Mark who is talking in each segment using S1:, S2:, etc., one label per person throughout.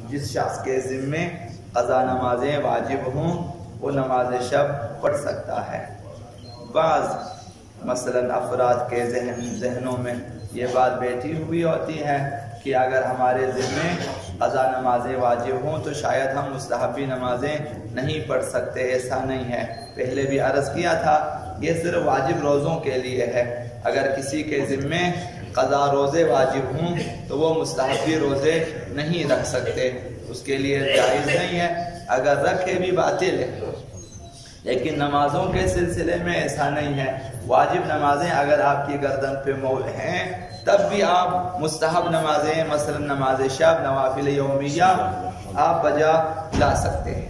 S1: جس شخص کے ذمے قضا نمازیں واجب ہوں وہ نماز شب پڑھ سکتا ہے۔ بعض مثلا افراد کے ذہنوں میں یہ بات بیٹھی ہوئی ہوتی ہے کہ اگر ہمارے ذمے قضا نمازیں واجب ہوں تو شاید ہم مستحبی نمازیں نہیں پڑھ سکتے۔ ایسا نہیں ہے، پہلے بھی عرض کیا تھا یہ صرف واجب روزوں کے لیے ہے۔ اگر کسی کے ذمے قضا روزے واجب ہوں تو وہ مستحبی روزے نہیں رکھ سکتے، اس کے لیے جائز نہیں ہے، اگر رکھے بھی باطل ہے۔ لیکن نمازوں کے سلسلے میں ایسا نہیں ہے، واجب نمازیں اگر آپ کی گردن پہ مول ہیں تب بھی آپ مستحب نمازیں مثلا نماز شب، نوافل یومیہ آپ بجا لا سکتے ہیں۔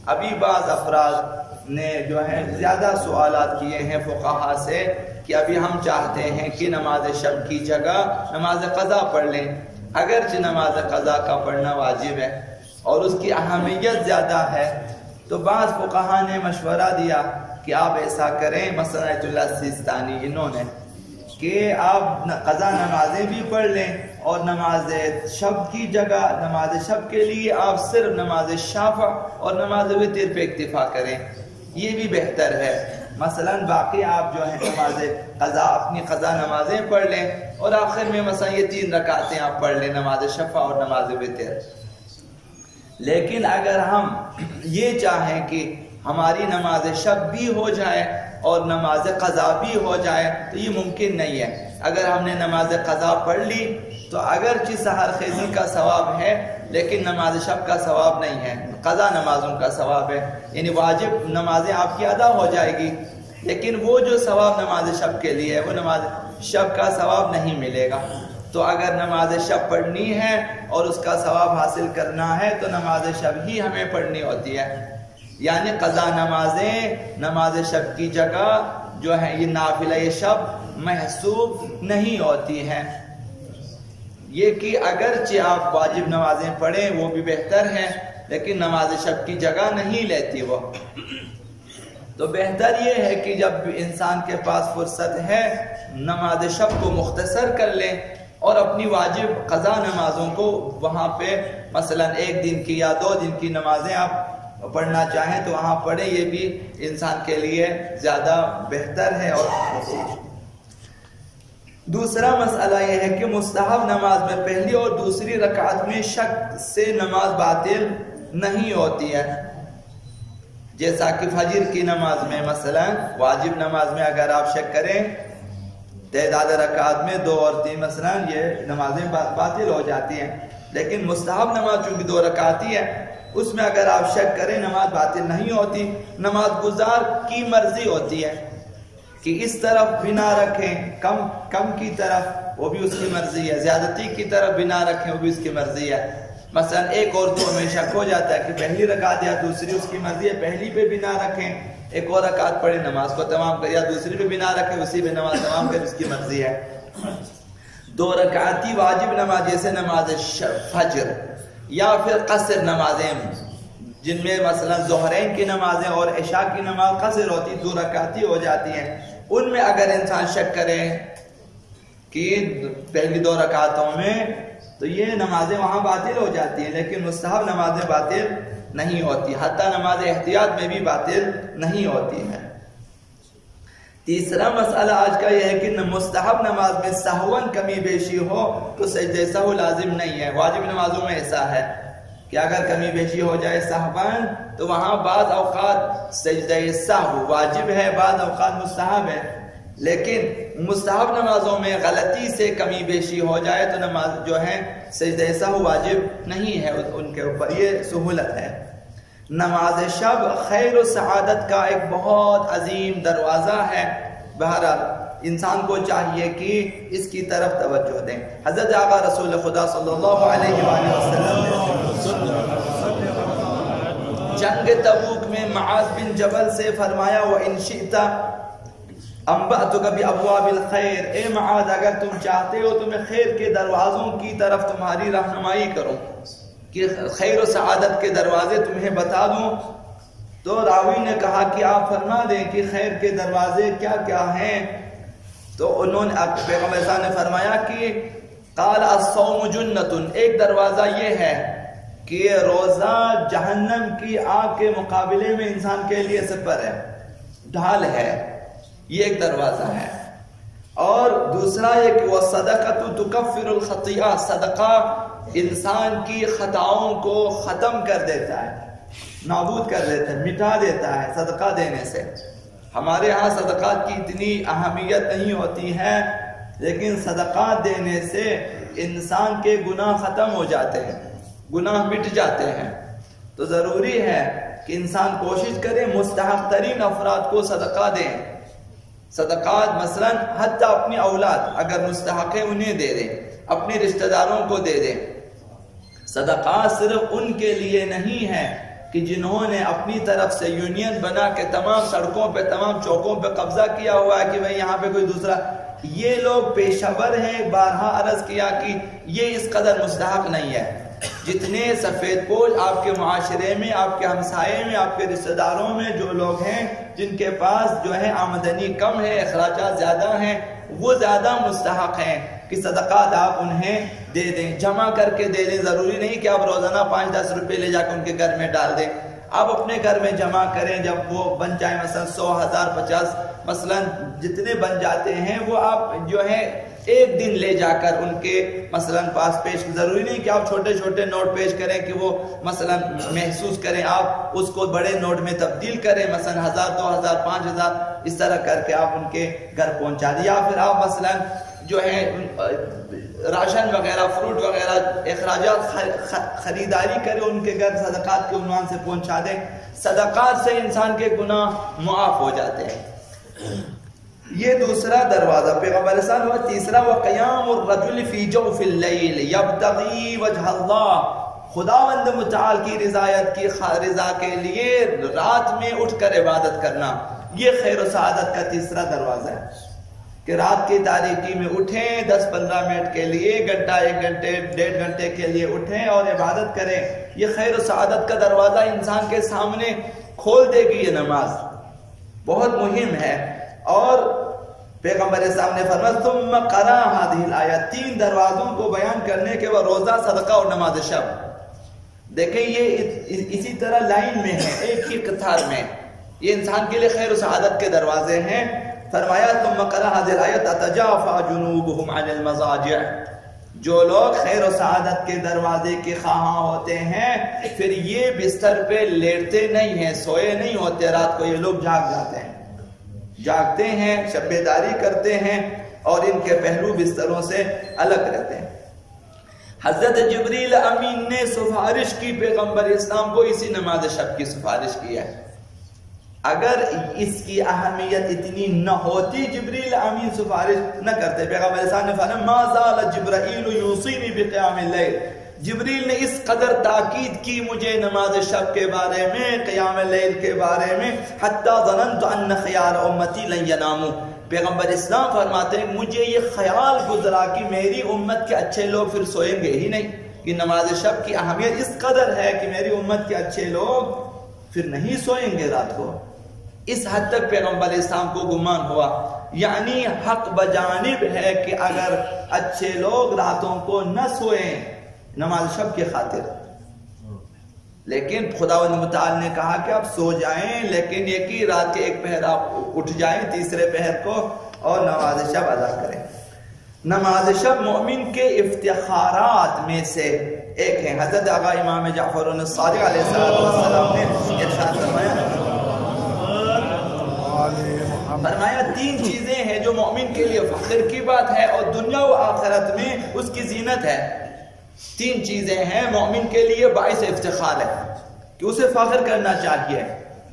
S1: ابھی بعض افراد نے جو ہے زیادہ سوالات کیے ہیں فقہا سے کہ ابھی ہم چاہتے ہیں کہ نماز شب کی جگہ نماز قضا پڑھ لیں، اگرچہ نماز قضا کا پڑھنا واجب ہے اور اس کی اہمیت زیادہ ہے، تو بعض فقہا نے مشورہ دیا کہ آپ ایسا کریں، مثلا آیت اللہ سیستانی انہوں نے کہ آپ قضا نمازیں بھی پڑھ لیں اور نماز شب کی جگہ نماز شب کے لیے آپ صرف نماز شفع اور نماز وتر پہ اکتفا کریں، یہ بھی بہتر ہے۔ مثلا باقی آپ جو ہے نماز قضا اپنی قضا نمازیں پڑھ لیں اور آخر میں مثلا یہ 3 رکعتیں آپ پڑھ لیں نماز شفع اور نماز وتر۔ لیکن اگر ہم یہ چاہیں کہ ہماری نماز شب بھی ہو جائے اور نماز قضا بھی ہو جائے تو یہ ممکن نہیں ہے۔ اگر ہم نے نماز قضا پڑھ لی تو اگرچہ سحر خیزی کا ثواب ہے لیکن نماز شب کا ثواب نہیں ہے، قضا نمازوں کا ثواب ہے، یعنی واجب نمازیں آپ کی ادا ہو جائے گی لیکن وہ جو ثواب نماز شب کے لیے ہے وہ نماز شب کا ثواب نہیں ملے گا۔ تو اگر نماز شب پڑھنی ہے اور اس کا ثواب حاصل کرنا ہے تو نماز شب ہی ہمیں پڑھنی ہوتی ہے، یعنی قضا نمازیں نماز شب کی جگہ جو ہے یہ نافلہ شب محسوب نہیں ہوتی ہیں۔ یہ کہ اگرچہ آپ واجب نمازیں پڑھیں وہ بھی بہتر ہے لیکن نماز شب کی جگہ نہیں لیتی وہ۔ تو بہتر یہ ہے کہ جب انسان کے پاس فرصت ہے نماز شب کو مختصر کر لیں اور اپنی واجب قضا نمازوں کو وہاں پہ مثلا 1 دن کی یا 2 دن کی نمازیں آپ پڑھنا چاہیں تو وہاں پڑھیں، یہ بھی انسان کے لیے زیادہ بہتر ہے۔ اور دوسرا مسئلہ یہ ہے کہ مستحب نماز میں پہلی اور دوسری رکعت میں شک سے نماز باطل نہیں ہوتی ہے، جیسا کہ فجر کی نماز میں مثلا واجب نماز میں اگر آپ شک کریں تعداد رکعت میں 2 اور 3 مثلا یہ نمازیں باطل ہو جاتی ہیں، لیکن مستحب نماز چونکہ 2 رکعتی ہے اس میں اگر آپ شک کریں نماز باطل نہیں ہوتی۔ نماز گزار کی مرضی ہوتی ہے کہ اس طرف بنا رکھیں کم کی طرف، وہ بھی اس کی مرضی ہے، زیادتی کی طرف بنا رکھیں وہ بھی اس کی مرضی ہے۔ مثلا ایک اور تو ہمیں شک ہو جاتا ہے کہ پہلی رکعت یا دوسری، اس کی مرضی ہے پہلی پہ بنا رکھیں، ایک اور رکعت پڑھیں نماز کو تمام کر، یا دوسری پہ بنا رکھیں اسی پہ نماز تمام کر، اس کی مرضی ہے۔ 2 رکعتی واجب نماز جیسے نماز فجر یا پھر قصر نمازیں جن میں مثلا ظہرین کی نمازیں اور عشاء کی نماز قصر ہوتی 2 رکعتی ہو جاتی ہیں، ان میں اگر انسان شک کرے کہ پہلی 2 رکعتوں میں تو یہ نمازیں وہاں باطل ہو جاتی ہیں، لیکن مستحب نمازیں باطل نہیں ہوتی، حتیٰ نماز احتیاط میں بھی باطل نہیں ہوتی ہے۔ تیسرا مسئلہ آج کا یہ ہے کہ مستحب نماز میں سہواً کمی بیشی ہو تو سجدہ سہو لازم نہیں ہے۔ واجب نمازوں میں ایسا ہے کہ اگر کمی بیشی ہو جائے سہواً تو وہاں بعض اوقات سجدہ سہو واجب ہے، بعض اوقات مستحب ہے، لیکن مستحب نمازوں میں غلطی سے کمی بیشی ہو جائے تو نماز جو ہے سجدہ سہو واجب نہیں ہے ان کے اوپر، یہ سہولت ہے۔ نماز شب خیر و سعادت کا ایک بہت عظیم دروازہ ہے، بہرحال انسان کو چاہیے کہ اس کی طرف توجہ دیں۔ حضرت آقا رسول خدا صلی اللہ علیہ وآلہ وسلم نے جنگ تبوک میں معاذ بن جبل سے فرمایا وَإِن شِئْتَ أَنبَأْتُكَ بِأَبْوَابِ الْخَيْرِ، اے معاذ اگر تم چاہتے ہو تو میں خیر کے دروازوں کی طرف تمہاری رہنمائی کروں کہ خیر و سعادت کے دروازے تمہیں بتا دوں۔ تو راوی نے کہا کہ آپ فرما دیں کہ خیر کے دروازے کیا کیا ہیں، تو انہوں نے پیغمبر صاحب نے فرمایا کہ قال الصوم جنۃ، ایک دروازہ یہ ہے کہ روزہ جہنم کی آگ کے مقابلے میں انسان کے لیے سپر ہے، ڈھال ہے، یہ ایک دروازہ ہے۔ اور دوسرا یہ کہ وَالصَّدَقَةُ تُكَفِّرُ الْخَطِيئَةَ، صدقہ انسان کی خطاؤں کو ختم کر دیتا ہے، نابود کر دیتا ہے، مٹا دیتا ہے صدقہ دینے سے۔ ہمارے ہاں صدقات کی اتنی اہمیت نہیں ہوتی ہے، لیکن صدقات دینے سے انسان کے گناہ ختم ہو جاتے ہیں، گناہ مٹ جاتے ہیں۔ تو ضروری ہے کہ انسان کوشش کرے مستحق ترین افراد کو صدقہ دیں۔ صدقات مثلا حتی اپنی اولاد اگر مستحق ہے انہیں دے دیں، اپنے رشتہ داروں کو دے دیں۔ صدقات صرف ان کے لیے نہیں ہے کہ جنہوں نے اپنی طرف سے یونین بنا کے تمام سڑکوں پہ تمام چوکوں پہ قبضہ کیا ہوا ہے کہ بھئی یہاں پہ کوئی دوسرا، یہ لوگ پیشور ہیں، بارہا عرض کیا کہ یہ اس قدر مستحق نہیں ہے۔ جتنے سفید پوش آپ کے معاشرے میں، آپ کے ہمسائے میں، آپ کے رشتہ داروں میں جو لوگ ہیں جن کے پاس جو ہے آمدنی کم ہے، اخراجات زیادہ ہیں، وہ زیادہ مستحق ہیں کہ صدقات آپ انہیں دے دیں، جمع کر کے دے دیں۔ ضروری نہیں کہ آپ روزانہ 5-10 روپے لے جا کے ان کے گھر میں ڈال دیں، آپ اپنے گھر میں جمع کریں، جب وہ بن جائیں مثلا 100، 1000، 50 مثلا جتنے بن جاتے ہیں وہ آپ جو ہے ایک دن لے جا کر ان کے مثلا پاس پیش، ضروری نہیں کہ آپ چھوٹے چھوٹے نوٹ پیش کریں کہ وہ مثلا محسوس کریں، آپ اس کو بڑے نوٹ میں تبدیل کریں، مثلا 1000، 2000، 5000 اس طرح کر کے آپ ان کے گھر پہنچا دیں، یا پھر آپ مثلا جو ہے راشن وغیرہ، فروٹ وغیرہ اخراجات خریداری کریں، ان کے گھر صدقات کے عنوان سے پہنچا دیں۔ صدقات سے انسان کے گناہ معاف ہو جاتے ہیں۔ یہ دوسرا دروازہ پیغمبر صلی اللہ علیہ وسلم۔ تیسرا وقیام الرجل فی جوف اللیل یبتغی وجہ اللہ، خداوند متعال کی رضا کے لیے رات میں اٹھ کر عبادت کرنا، یہ خیر و سعادت کا تیسرا دروازہ ہے کہ رات کی تاریکی میں اٹھیں، 10-15 منٹ کے لیے، گھنٹہ، 1 گھنٹے، 1.5 گھنٹے کے لیے اٹھیں اور عبادت کریں۔ یہ خیر و سعادت کا دروازہ انسان کے سامنے کھول دے گی۔ یہ نماز بہت مہم ہے۔ اور پیغمبر صاحب نے فرمایا ثم قرأ هذه الآیات، 3 دروازوں کو بیان کرنے کے بعد روزہ، صدقہ اور نماز شب۔ دیکھیں یہ اسی طرح لائن میں ہے، ایک ہی قطار میں، یہ انسان کے لیے خیر و سعادت کے دروازے ہیں۔ فرمایا ثم قرأ هذه الآیات تتجافى جنوبهم عن المضاجع، جو لوگ خیر و سعادت کے دروازے کے خواہاں ہوتے ہیں پھر یہ بستر پہ لیٹتے نہیں ہیں، سوئے نہیں ہوتے، رات کو یہ لوگ جاگ جاتے ہیں، جاگتے ہیں، شب بیداری کرتے ہیں اور ان کے پہلو بستروں سے الگ رہتے ہیں۔ حضرت جبریل امین نے سفارش کی پیغمبر اسلام کو اسی نماز شب کی سفارش کی ہے۔ اگر اس کی اہمیت اتنی نہ ہوتی جبریل امین سفارش نہ کرتے۔ پیغمبر اسلام نے فرمایا ما زال جبرائیل یوصینی بقیام اللیل، جبریل نے اس قدر تاکید کی مجھے نماز شب کے بارے میں، قیام اللیل کے بارے میں، حتی ظننت ان خیار امتی لن یناموا، پیغمبر اسلام فرماتے ہیں مجھے یہ خیال گزرا کہ میری امت کے اچھے لوگ پھر سوئیں گے ہی نہیں، کہ نماز شب کی اہمیت اس قدر ہے کہ میری امت کے اچھے لوگ پھر نہیں سوئیں گے رات کو۔ اس حد تک پیغمبر اسلام کو گمان ہوا، یعنی حق بجانب ہے کہ اگر اچھے لوگ راتوں کو نہ سوئیں نماز شب کی خاطر، لیکن خداوند متعال نے کہا کہ آپ سو جائیں، لیکن یہ کہ رات کے 1 پہر آپ اٹھ جائیں، تیسرے پہر کو، اور نماز شب ادا کریں۔ نماز شب مومن کے افتخارات میں سے ایک ہے۔ حضرت آقا امام جعفر الصادق علیہ السلام نے ارشاد فرمایا 3 چیزیں ہیں جو مومن کے لیے فخر کی بات ہے اور دنیا و آخرت میں اس کی زینت ہے۔ 3 چیزیں ہیں مومن کے لیے باعث افتخار ہے کہ اسے فخر کرنا چاہیے،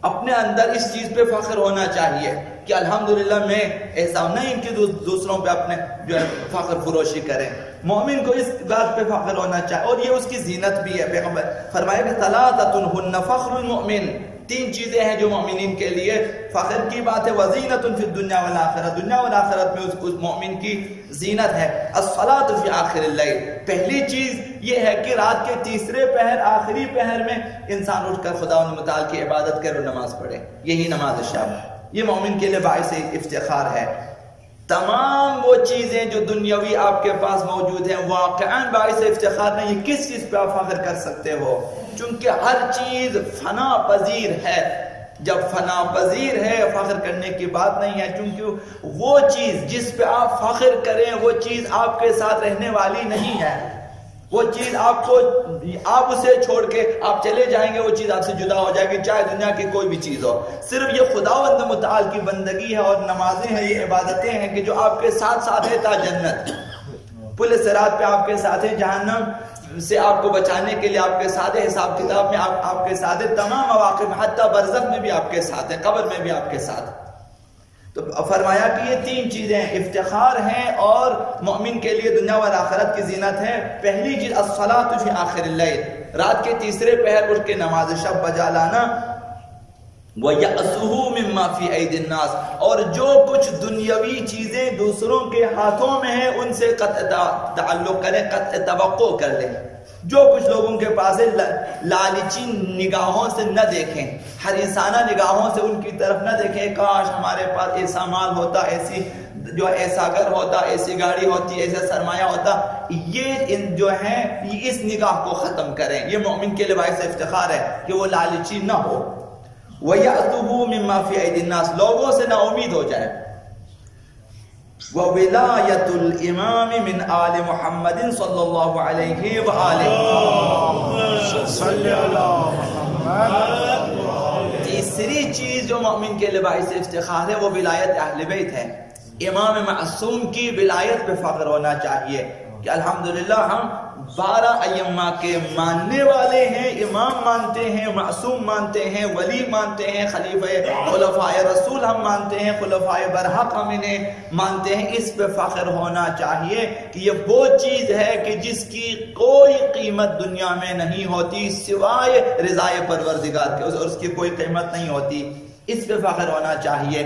S1: اپنے اندر اس چیز پہ فخر ہونا چاہیے کہ الحمدللہ میں ایسا نہیں کہ دوسروں پہ اپنے جو ہے فخر فروشی کریں۔ مومن کو اس بات پہ فخر ہونا چاہیے اور یہ اس کی زینت بھی ہے۔ پیغمبر فرمایا کہ ثلاثۃ ہن فخر المؤمن، 3 چیزیں ہیں جو مومنین کے لیے فخر کی بات ہے۔ وزینۃ فی الدنیا والآخرہ، دنیا والآخرت میں اس مومن کی زینت ہے۔ الصلاۃ فی آخر اللیل، پہلی چیز یہ ہے کہ رات کے تیسرے پہر، آخری پہر میں انسان اٹھ کر خداوند متعال کی عبادت کرے اور نماز پڑھے، یہی نماز شب، یہ مومن کے لیے باعث افتخار ہے۔ تمام وہ چیزیں جو دنیاوی آپ کے پاس موجود ہیں واقعاً باعث افتخار نہیں. کس چیز پہ آپ فخر کر سکتے ہو؟ چونکہ ہر چیز فنا پذیر ہے. جب فنا پذیر ہے فخر کرنے کی بات نہیں ہے، چونکہ وہ چیز جس پہ آپ فخر کریں وہ چیز آپ کے ساتھ رہنے والی نہیں ہے. وہ چیز آپ اسے چھوڑ کے آپ چلے جائیں گے، وہ چیز آپ سے جدا ہو جائے گی، چاہے دنیا کی کوئی بھی چیز ہو. صرف یہ خداوند متعال کی بندگی ہے اور نمازیں ہیں، یہ عبادتیں ہیں کہ جو آپ کے ساتھ ساتھ ہے تا جنت. پل صراط پہ آپ کے ساتھ ہے، جہنم سے آپ کو بچانے کے لیے آپ کے ساتھ ہے، حساب کتاب میں آپ کے ساتھ ہے، تمام مواقع میں، حتیٰ برزخ میں بھی آپ کے ساتھ ہے، قبر میں بھی آپ کے ساتھ. تو فرمایا کہ یہ تین چیزیں افتخار ہیں اور مومن کے لیے دنیا و آخرت کی زینت ہے. پہلی چیز الصلاۃ فی آخر اللیل، رات کے تیسرے پہر اٹھ کے نماز شب بجا لانا. وَيَأْسُهُ مِمَّا فِي أَيْدِ النَّاسِ، اور جو کچھ دنیاوی چیزیں دوسروں کے ہاتھوں میں ہیں ان سے قطع تعلق کریں، قطع توقع کر لیں. جو کچھ لوگوں کے پاس ہے لالچی نگاہوں سے نہ دیکھیں، حریصانہ نگاہوں سے ان کی طرف نہ دیکھیں. کاش ہمارے پاس ایسا مال ہوتا، ایسا گھر ہوتا، ایسی گاڑی ہوتی، ایسا سرمایہ ہوتا. یہ جو ہیں اس نگاہ کو ختم کریں. یہ مومن کے لیے باعث افتخار ہے کہ وہ لالچی نہ ہو. وَيَأْتُهُ مِمَّا فِي أَيْدِ النَّاسِ، لوگوں سے نا امید ہو جائے. وَوِلَایَةُ الْإِمَامِ مِنْ آلِ مُحَمَّدٍ صلی اللہ علیہ وآلہ. تیسری چیز جو مومن کے لیے باعث افتخار ہے وہ ولایت اہل بیت ہے. امام معصوم کی ولایت پہ فخر ہونا چاہیے کہ الحمدللہ ہم 12 ائمہ کے ماننے والے ہیں، امام مانتے ہیں، معصوم مانتے ہیں، ولی مانتے ہیں، خلفائے رسول ہم مانتے ہیں، خلفائے برحق ہم انہیں مانتے ہیں. اس پہ فخر ہونا چاہیے کہ یہ وہ چیز ہے کہ جس کی کوئی قیمت دنیا میں نہیں ہوتی سوائے رضائے پروردگار کے، اس کی کوئی قیمت نہیں ہوتی. اس پہ فخر ہونا چاہیے.